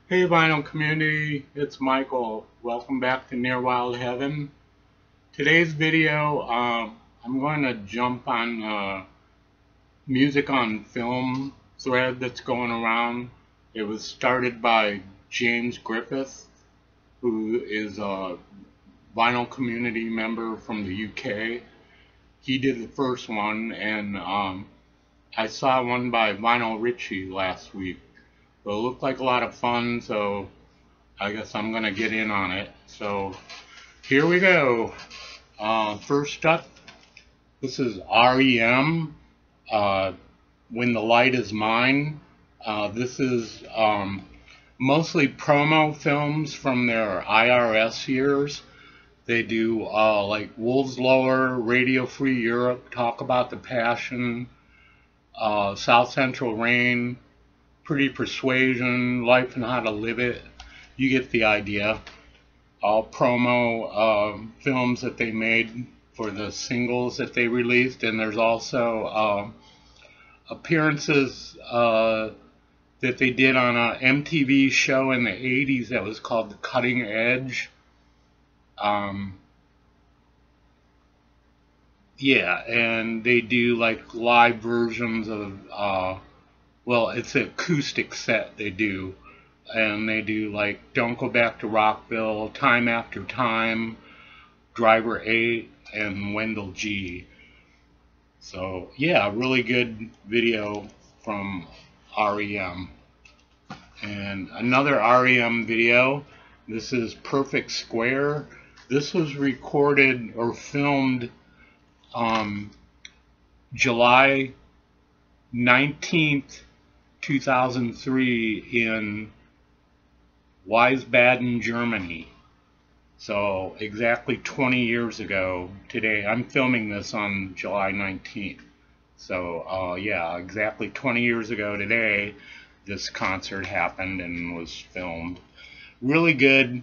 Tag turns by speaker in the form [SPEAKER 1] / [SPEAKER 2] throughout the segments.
[SPEAKER 1] Hey vinyl community, it's Michael. Welcome back to Near Wild Heaven. Today's video, I'm going to jump on music on film thread that's going around. It was started by James Griffith, who is a vinyl community member from the UK. He did the first one, and I saw one by Vinyl Richie last week. So it looked like a lot of fun, so I guess I'm going to get in on it. So here we go. First up, this is R.E.M. When the Light Is Mine. This is mostly promo films from their IRS years. They do like Wolves Lower, Radio Free Europe, Talk About the Passion, South Central Rain, Pretty Persuasion, Life and How to Live It. You get the idea. All promo films that they made for the singles that they released, and there's also appearances that they did on a MTV show in the 80s that was called The Cutting Edge. Yeah, and they do like live versions of well, it's an acoustic set they do, and they do like Don't Go Back to Rockville, Time After Time, Driver 8, and Wendell G. So yeah, really good video from R.E.M. And another R.E.M. video, this is Perfect Square. This was recorded or filmed July 19th, 2003 in Wiesbaden, Germany. So exactly 20 years ago today. I'm filming this on July 19th. So yeah, exactly 20 years ago today, this concert happened and was filmed. Really good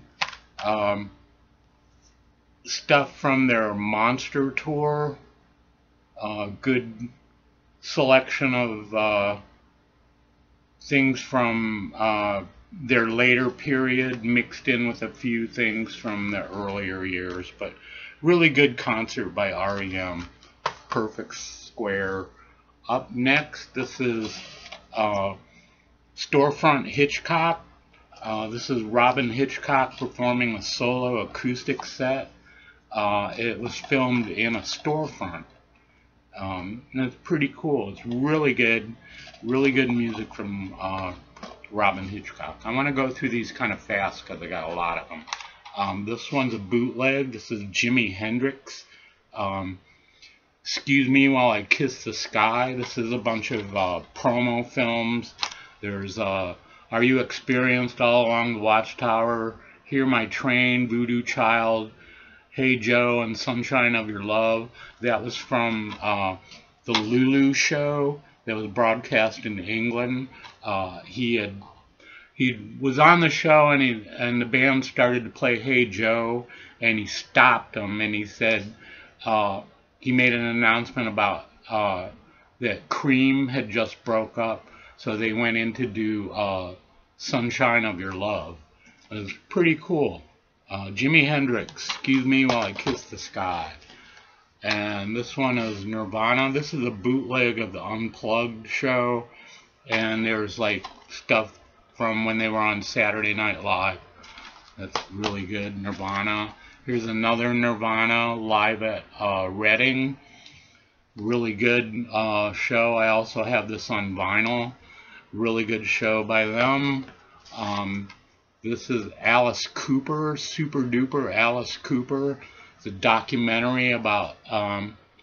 [SPEAKER 1] stuff from their Monster tour. Good selection of things from their later period mixed in with a few things from the earlier years, but really good concert by R.E.M. Perfect Square. Up next, this is Storefront Hitchcock. This is Robin Hitchcock performing a solo acoustic set. It was filmed in a storefront. And it's pretty cool. It's really good music from Robin Hitchcock. I want to go through these kind of fast because I got a lot of them. This one's a bootleg. This is Jimi Hendrix. Excuse Me While I Kiss the Sky. This is a bunch of promo films. There's Are You Experienced All Along the Watchtower, Hear My Train, Voodoo Child, Hey Joe, and Sunshine of Your Love. That was from the Lulu show that was broadcast in England. He was on the show, and the band started to play Hey Joe, and he stopped them, and he said he made an announcement about that Cream had just broke up, so they went in to do Sunshine of Your Love. It was pretty cool. Jimi Hendrix, Excuse Me While I Kiss the Sky. And this one is Nirvana. This is a bootleg of the Unplugged show. And there's like stuff from when they were on Saturday Night Live. That's really good. Nirvana. Here's another Nirvana live at Reading. Really good show. I also have this on vinyl. Really good show by them. This is Alice Cooper, Super Duper Alice Cooper. It's a documentary about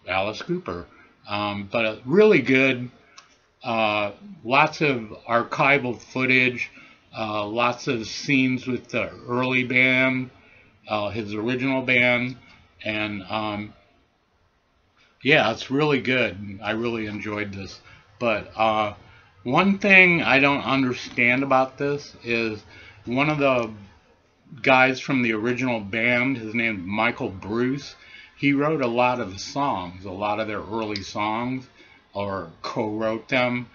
[SPEAKER 1] Alice Cooper. But really good. Lots of archival footage. Lots of scenes with the early band, his original band. And yeah, it's really good. I really enjoyed this. But one thing I don't understand about this is one of the guys from the original band, his name is Michael Bruce, he wrote a lot of the songs, a lot of their early songs, or co-wrote them.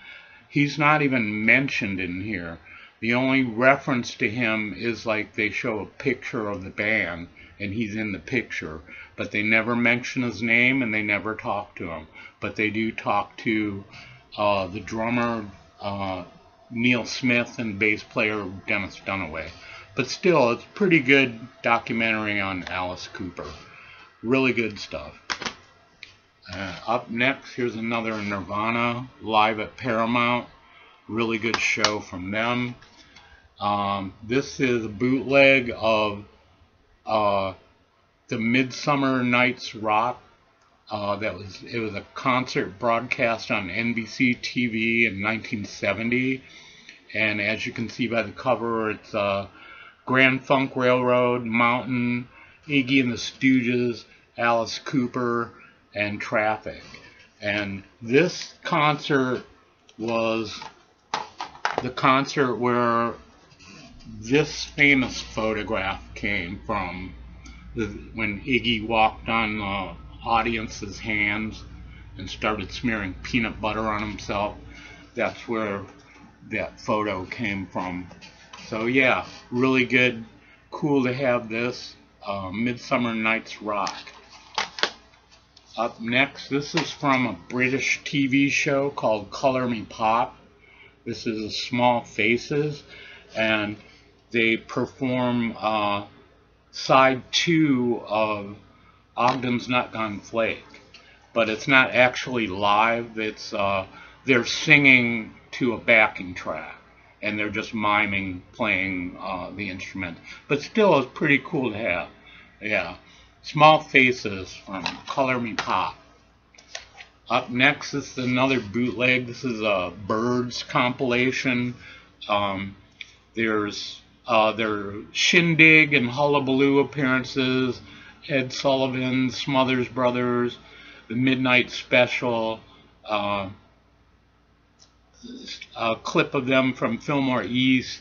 [SPEAKER 1] He's not even mentioned in here. The only reference to him is like they show a picture of the band and he's in the picture, but they never mention his name and they never talk to him. But they do talk to the drummer Neil Smith and bass player Dennis Dunaway. But still, it's a pretty good documentary on Alice Cooper. Really good stuff. Up next, here's another Nirvana live at Paramount. Really good show from them. This is a bootleg of the Midsummer Night's Rock. It was a concert broadcast on NBC TV in 1970, and as you can see by the cover, it's Grand Funk Railroad, Mountain, Iggy and the Stooges, Alice Cooper, and Traffic. And this concert was the concert where this famous photograph came from, when Iggy walked on the audience's hands and started smearing peanut butter on himself. That's where that photo came from. So yeah, really good, cool to have this. Midsummer Night's Rock. Up next, this is from a British TV show called Color Me Pop. This is a Small Faces, and they perform side 2 of Ogden's Not Gone Flake, but it's not actually live. It's they're singing to a backing track, and they're just miming, playing the instrument. But still, it's pretty cool to have. Yeah, Small Faces from Color Me Pop. Up next is another bootleg. This is a Birds compilation. There's their Shindig and Hullabaloo appearances, Ed Sullivan, Smothers Brothers, the Midnight Special, a clip of them from Fillmore East,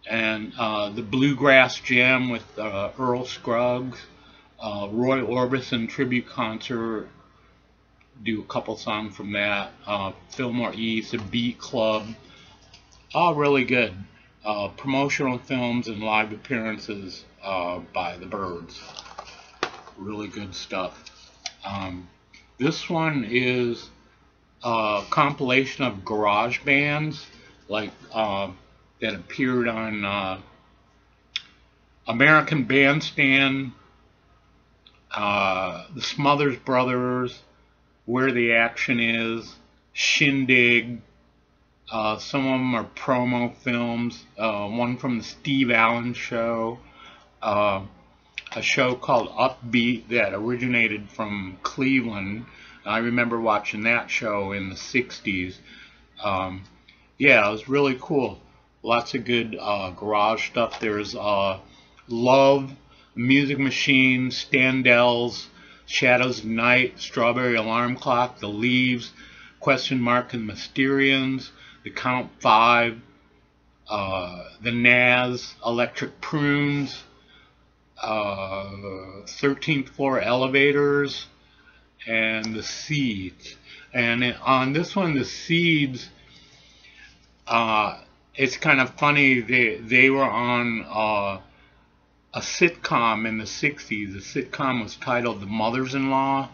[SPEAKER 1] and the Bluegrass Jam with Earl Scruggs, Roy Orbison tribute concert, do a couple songs from that, Fillmore East, a Beat Club, all really good. Promotional films and live appearances by the Byrds. Really good stuff. This one is a compilation of garage bands like that appeared on American Bandstand, the Smothers Brothers, Where the Action Is, Shindig. Some of them are promo films. One from the Steve Allen Show, a show called Upbeat that originated from Cleveland. I remember watching that show in the 60s. Yeah, it was really cool. Lots of good garage stuff. There's Love, Music Machine, Standells, Shadows of Night, Strawberry Alarm Clock, The Leaves, Question Mark and Mysterians, The Count 5, The Naz, Electric Prunes, 13th Floor Elevators, and The Seeds. And on this one, The Seeds, it's kind of funny, they were on a sitcom in the 60s. The sitcom was titled The Mothers-in-Law,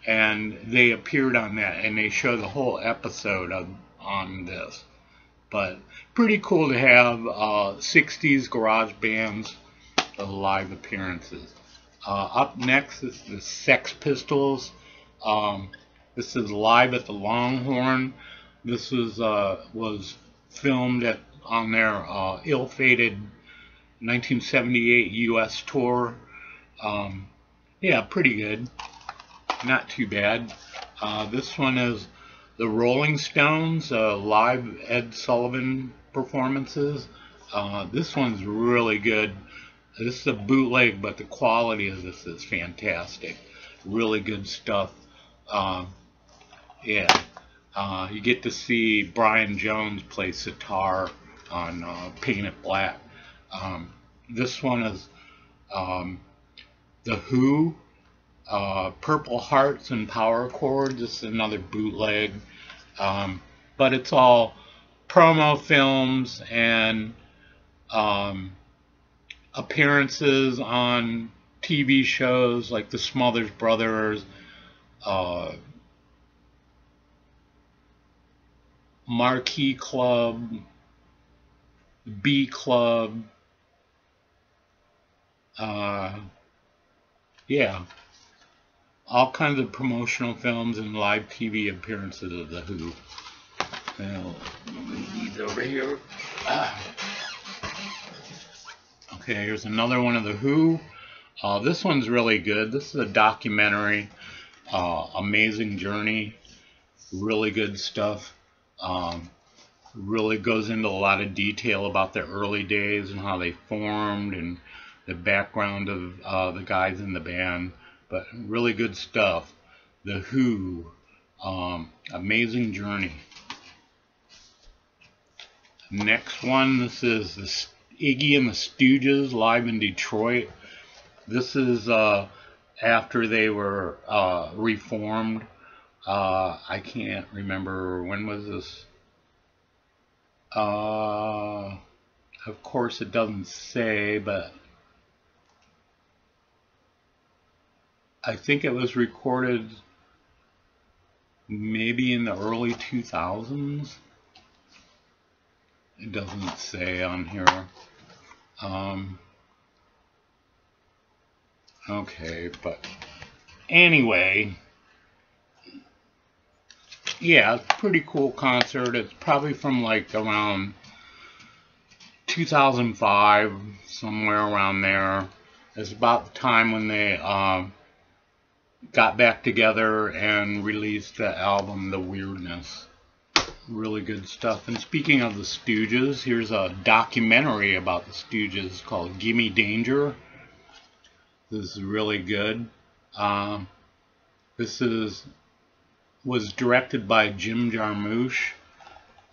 [SPEAKER 1] and they appeared on that, and they show the whole episode on this. But pretty cool to have 60s garage bands live appearances. Up next is the Sex Pistols. This is Live at the Longhorn. This was filmed on their ill-fated 1978 U.S. tour. Yeah, pretty good. Not too bad. This one is the Rolling Stones, live Ed Sullivan performances. This one's really good. This is a bootleg, but the quality of this is fantastic. Really good stuff. Yeah. You get to see Brian Jones play sitar on Paint It Black. This one is The Who, Purple Hearts and Power Chords. This is another bootleg, but it's all promo films and appearances on TV shows like the Smothers Brothers, Marquee Club, B Club, yeah, all kinds of promotional films and live TV appearances of The Who. Now, move these over here. Okay, here's another one of The Who. This one's really good. This is a documentary, Amazing Journey. Really good stuff. Really goes into a lot of detail about their early days and how they formed and the background of the guys in the band. But really good stuff. The Who, Amazing Journey. Next one, this is the Iggy and the Stooges live in Detroit. This is after they were reformed. I can't remember, when was this? Of course it doesn't say, but I think it was recorded maybe in the early 2000s. It doesn't say on here. Okay, but anyway, yeah, it's a pretty cool concert. It's probably from like around 2005, somewhere around there. It's about the time when they got back together and released the album The Weirdness. Really good stuff. And speaking of the Stooges, here's a documentary about the Stooges called Gimme Danger. This is really good. This was directed by Jim Jarmusch,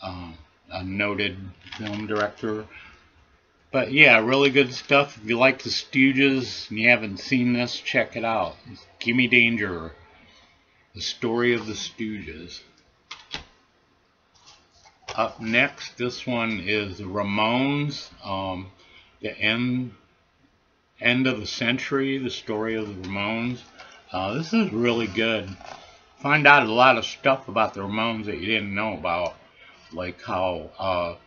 [SPEAKER 1] a noted film director. But yeah, really good stuff. If you like the Stooges and you haven't seen this, check it out. It's Gimme Danger, the story of the Stooges. Up next, this one is the Ramones, the end of the century, the story of the Ramones. This is really good. Find out a lot of stuff about the Ramones that you didn't know about, like how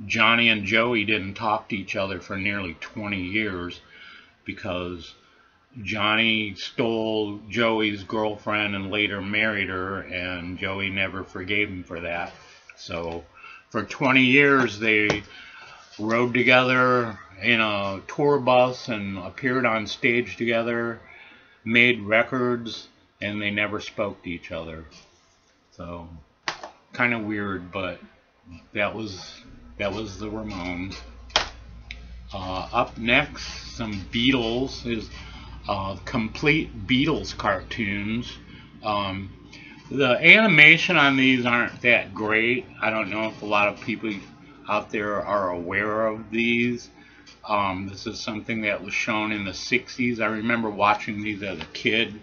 [SPEAKER 1] Johnny and Joey didn't talk to each other for nearly 20 years because Johnny stole Joey's girlfriend and later married her, and Joey never forgave him for that. So for 20 years they rode together in a tour bus and appeared on stage together, made records, and they never spoke to each other. So kind of weird, but that was the Ramones. Up next, some Beatles is complete Beatles cartoons. The animation on these aren't that great. I don't know if a lot of people out there are aware of these. This is something that was shown in the 60s. I remember watching these as a kid.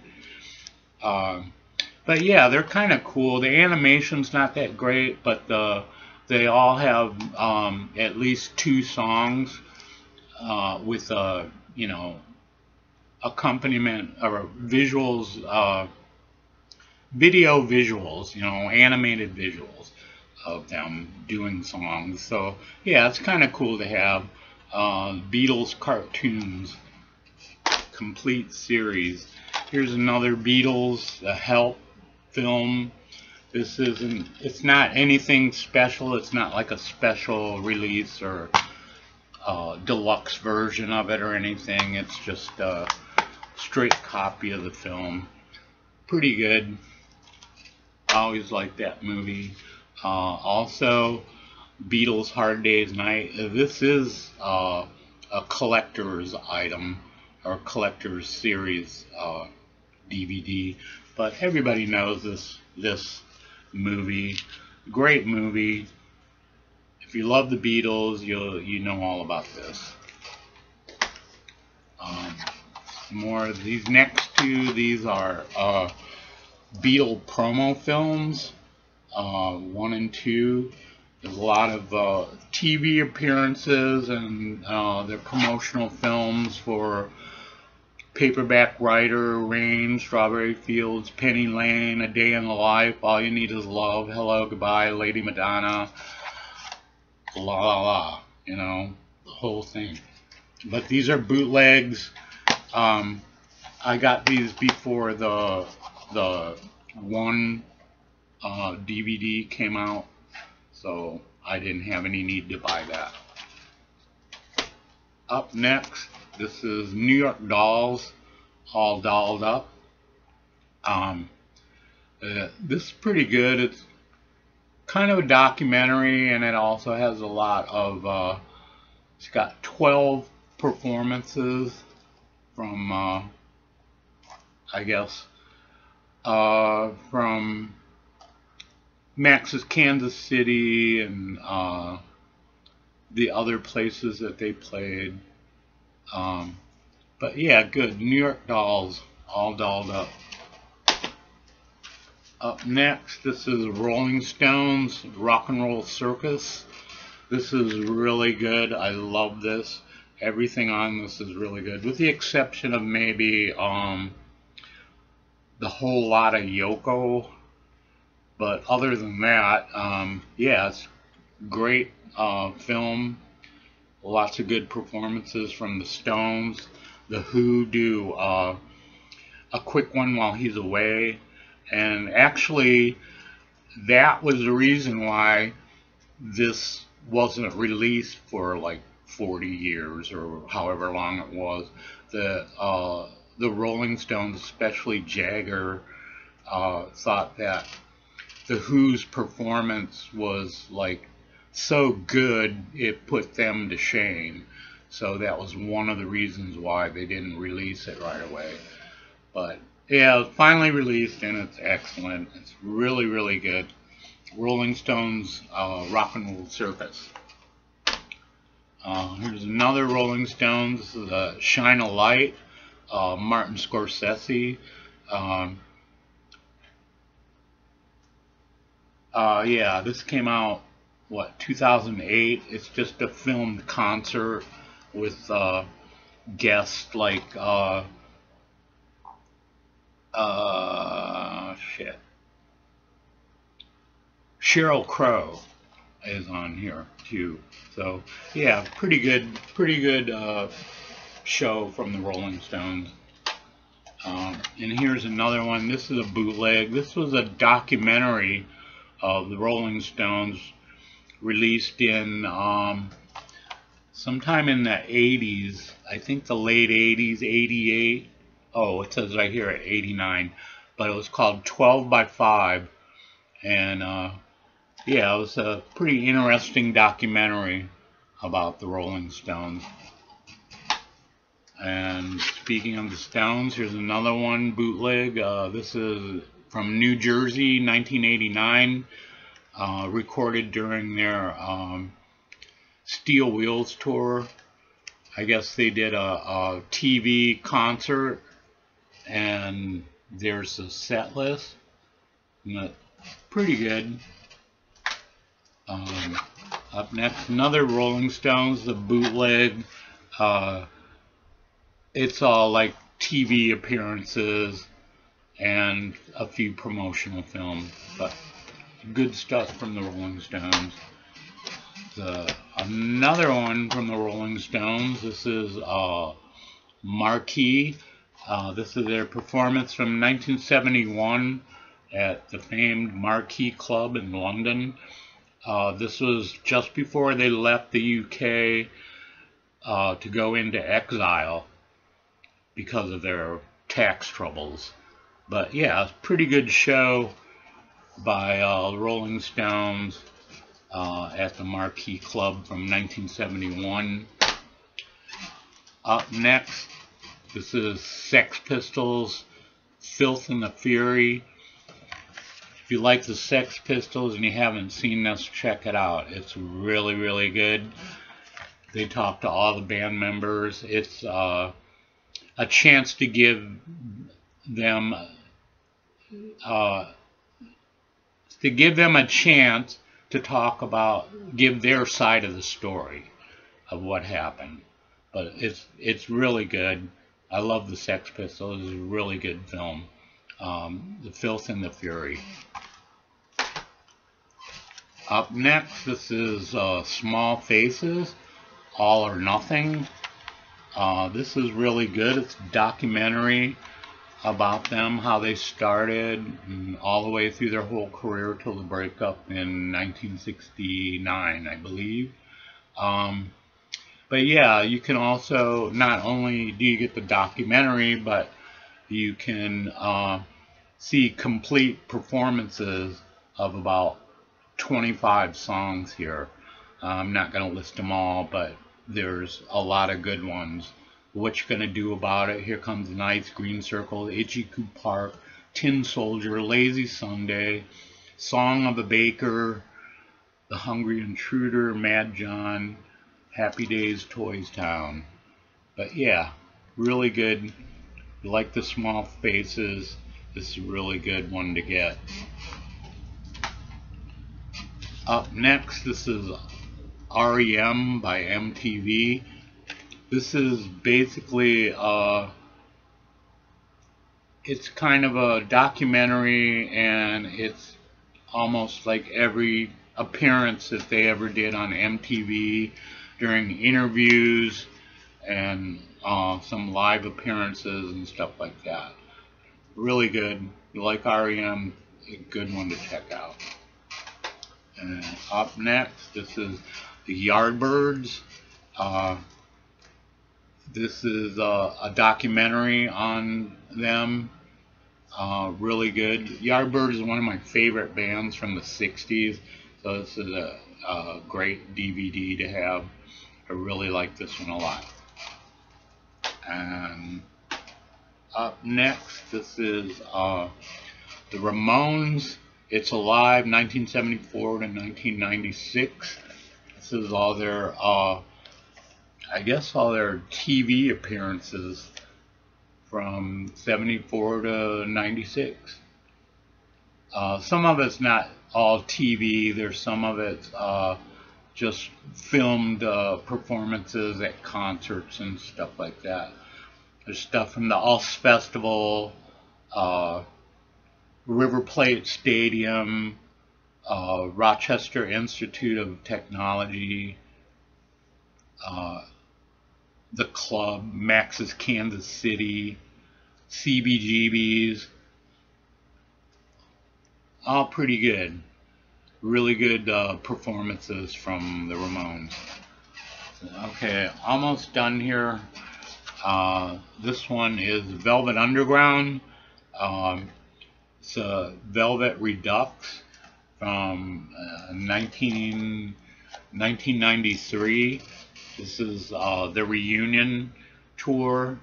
[SPEAKER 1] But yeah, they're kind of cool. The animation's not that great, but they all have at least 2 songs with you know, accompaniment or visuals, video visuals, you know, animated visuals of them doing songs. So yeah, it's kind of cool to have Beatles cartoons, complete series. Here's another Beatles, the Help film. This isn't, it's not anything special. It's not like a special release or deluxe version of it or anything. It's just a straight copy of the film. Pretty good. I always liked that movie. Also, Beatles Hard Day's Night. This is a collector's item or collector's series DVD, but everybody knows this movie. Great movie. If you love the Beatles, you know all about this. More of these next 2. These are Beatle promo films, 1 and 2. There's a lot of TV appearances and their promotional films for Paperback Writer, Rain, Strawberry Fields, Penny Lane, A Day in the Life, All You Need Is Love, Hello, Goodbye, Lady Madonna, La La La, you know, the whole thing. But these are bootlegs. I got these before the one DVD came out, so I didn't have any need to buy that. Up next, this is New York Dolls, All Dolled Up. This is pretty good. It's kind of a documentary, and it also has a lot of, it's got 12 performances from, I guess, from Max's Kansas City and the other places that they played. But yeah, good. New York Dolls, All Dolled Up. Up next, this is Rolling Stones, Rock and Roll Circus. This is really good. I love this. Everything on this is really good, with the exception of maybe the Whole Lot of Yoko. But other than that, yeah, it's great film. Lots of good performances from the Stones. The Who do a quick one while he's away. And actually, that was the reason why this wasn't released for like 40 years or however long it was. The Rolling Stones, especially Jagger, thought that the Who's performance was like so good it put them to shame. So that was one of the reasons why they didn't release it right away. But yeah, it's finally released and it's excellent. It's really, really good. Rolling Stones, Rock and Roll Circus. Here's another Rolling Stones. This is Shine a Light, Martin Scorsese. Yeah, this came out, what, 2008? It's just a filmed concert with guests like, Sheryl Crow is on here too. So yeah, pretty good show from the Rolling Stones. And here's another one. This is a bootleg. This was a documentary of the Rolling Stones, released in sometime in the 80s. I think the late 80s, 88. Oh, it says right here at 89. But it was called 12 by 5. And yeah, it was a pretty interesting documentary about the Rolling Stones. And speaking of the Stones, here's another one, bootleg. This is from New Jersey, 1989, recorded during their Steel Wheels tour. I guess they did a TV concert, and there's a set list. Pretty good. Up next, another Rolling Stones, the bootleg. It's all like TV appearances and a few promotional films, but good stuff from the Rolling Stones. Another one from the Rolling Stones. This is Marquee. This is their performance from 1971 at the famed Marquee Club in London. This was just before they left the UK to go into exile because of their tax troubles. But yeah, it's a pretty good show by the Rolling Stones at the Marquee Club from 1971. Up next, this is Sex Pistols, Filth and the Fury. If you like the Sex Pistols and you haven't seen this, check it out. It's really, really good. They talk to all the band members. It's a chance to give them a chance to talk about, give their side of the story of what happened. But it's really good. I love the Sex Pistols. It's a really good film. The Filth and the Fury. Up next, this is Small Faces, All or Nothing. This is really good. It's a documentary about them, how they started, and all the way through their whole career till the breakup in 1969, I believe. But yeah, you can also, not only do you get the documentary, but you can see complete performances of about 25 songs here. I'm not going to list them all, but there's a lot of good ones. What You Gonna Do About It, Here Comes the Nights, Green Circle, Itchy Park, Tin Soldier, Lazy Sunday, Song of a Baker, The Hungry Intruder, Mad John, Happy Days, Toys Town. But yeah, really good. If you like the Small Faces, this is a really good one to get. Up next, this is R.E.M. by MTV. This is basically it's kind of a documentary, and it's almost like every appearance that they ever did on MTV, during interviews and some live appearances and stuff like that. Really good. If you like R.E.M., a good one to check out. And up next, this is the Yardbirds. This is a documentary on them. Really good. Yardbirds is one of my favorite bands from the 60s, so this is a great DVD to have. I really like this one a lot. And up next, this is the Ramones. It's Alive, 1974 to 1996. This is all their, I guess all their TV appearances from 74 to 96. Some of it's not all TV. There's some of it's just filmed performances at concerts and stuff like that. There's stuff from the Ulst Festival, River Plate Stadium, Rochester Institute of Technology, the Club, Max's Kansas City, CBGB's. All pretty good. Really good performances from the Ramones. Okay, almost done here. This one is Velvet Underground. It's a Velvet Redux from 1993. This is the reunion tour.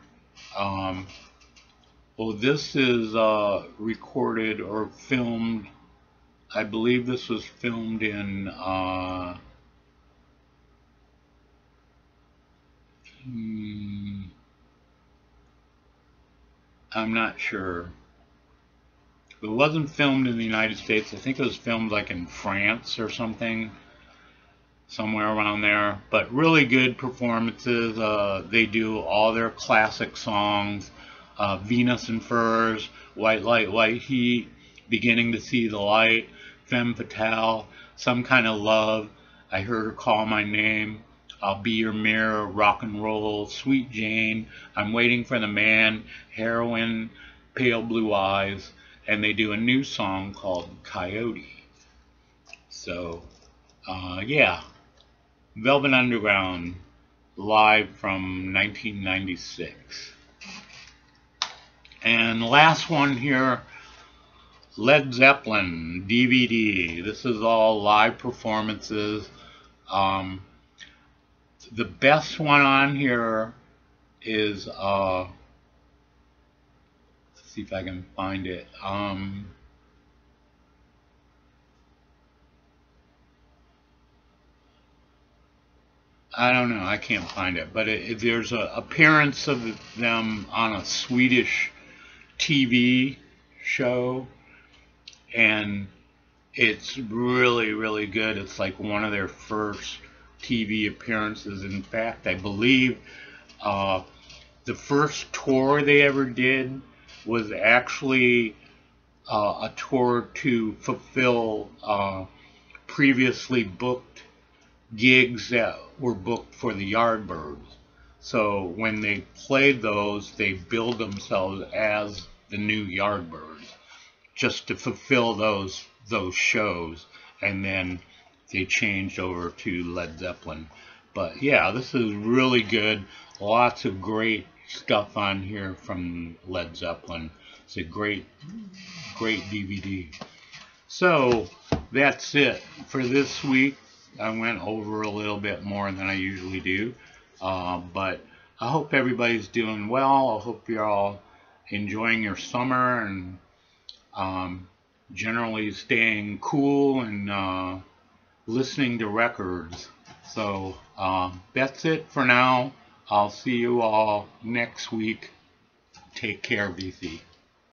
[SPEAKER 1] Well, this is recorded or filmed. I believe this was filmed in I'm not sure. It wasn't filmed in the United States. I think it was filmed like in France or something, somewhere around there. But really good performances. They do all their classic songs. Venus and Furs, White Light, White Heat, Beginning to See the Light, Femme Fatale, Some Kind of Love, I Heard Her Call My Name, I'll Be Your Mirror, Rock and Roll, Sweet Jane, I'm Waiting for the Man, Heroin, Pale Blue Eyes, and they do a new song called Coyote. So, yeah, Velvet Underground, live from 1996. And last one here, Led Zeppelin DVD. This is all live performances. The best one on here is, let's see if I can find it. I don't know, I can't find it, but there's an appearance of them on a Swedish TV show, and It's really, really good. It's like one of their first TV appearances. In fact, I believe uh, the first tour they ever did was actually a tour to fulfill previously booked gigs that were booked for the Yardbirds. So when they played those, they billed themselves as the new Yardbirds just to fulfill those shows, and then they changed over to Led Zeppelin. But yeah, this is really good. Lots of great stuff on here from Led Zeppelin. It's a great, great DVD. So that's it for this week. I went over a little bit more than I usually do, but I hope everybody's doing well. I hope you're all enjoying your summer and generally staying cool and listening to records. So that's it for now. I'll see you all next week. Take care, BC.